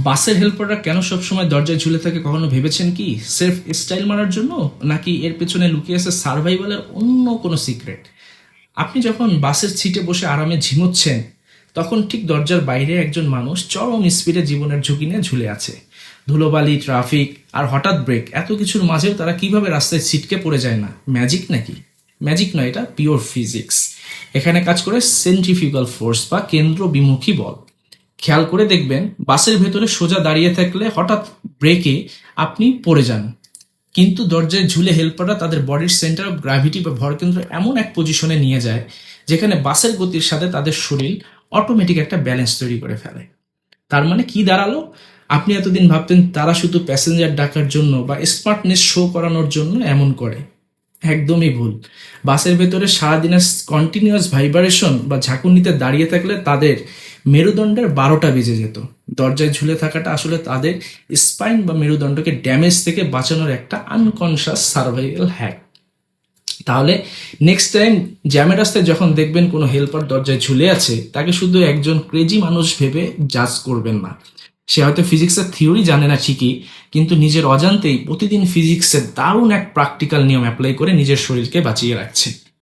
বাসের হেল্পাররা কেন সবসময় দরজায় ঝুলে থাকে কখনো ভেবেছেন কি? সেলফ স্টাইল মারার জন্য, নাকি এর পেছনে লুকিয়ে আছে সার্ভাইভালের অন্য কোনো সিক্রেট? আপনি যখন বাসের সিটে বসে আরামে ঝিমোচ্ছেন, তখন ঠিক দরজার বাইরে একজন মানুষ চরম স্পিডে জীবনের ঝুঁকি নিয়ে ঝুলে আছে। ধুলোবালি, ট্রাফিক আর হঠাৎ ব্রেক, এত কিছুর মাঝেও তারা কিভাবে রাস্তায় ছিটকে পড়ে যায় না? ম্যাজিক নাকি? ম্যাজিক নয়, এটা পিওর ফিজিক্স। এখানে কাজ করে সেন্ট্রিফিউগাল ফোর্স বা কেন্দ্র বিমুখী বল। খেয়াল করে দেখবেন, বাসের ভেতরে সোজা দাঁড়িয়ে থাকলে হঠাৎ ব্রেকে আপনি পড়ে যান, কিন্তু দরজায় ঝুলে হেল্পাররা তাদের বডির সেন্টার অফ গ্র্যাভিটি বা ভরকেন্দ্র এমন এক পজিশনে নিয়ে যায় যেখানে বাসের গতির সাথে তাদের শরীর অটোমেটিক একটা ব্যালেন্স তৈরি করে ফেলে। তার মানে কি দাঁড়ালো? আপনি এতদিন ভাবতেন তারা শুধু প্যাসেঞ্জার ডাকার জন্য বা স্মার্টনেস শো করানোর জন্য এমন করে। একদমই ভুল। বাসের ভেতরে সারাদিনের কন্টিনিউয়াস ভাইব্রেশন বা ঝাঁকুনিতে দাঁড়িয়ে থাকলে তাদের মেরুদণ্ডের 12টা বেজে যেত। দরজায় ঝুলে থাকাটা আসলে তাদের স্পাইন বা মেরুদণ্ডকে ড্যামেজ থেকে বাঁচানোর একটা আনকনশাস সার্ভাইভাল হ্যাক। তাহলে নেক্সট টাইম জ্যামের রাস্তায় যখন দেখবেন কোনো হেল্পার দরজায় ঝুলে আছে, তাকে শুধু একজন ক্রেজি মানুষ ভেবে জাজ করবেন না। সে হয়তো ফিজিক্সের থিওরি জানে না ঠিকই, কিন্তু নিজের অজান্তেই প্রতিদিন ফিজিক্সের দারুণ এক প্র্যাকটিক্যাল নিয়ম অ্যাপ্লাই করে নিজের শরীরকে বাঁচিয়ে রাখছে।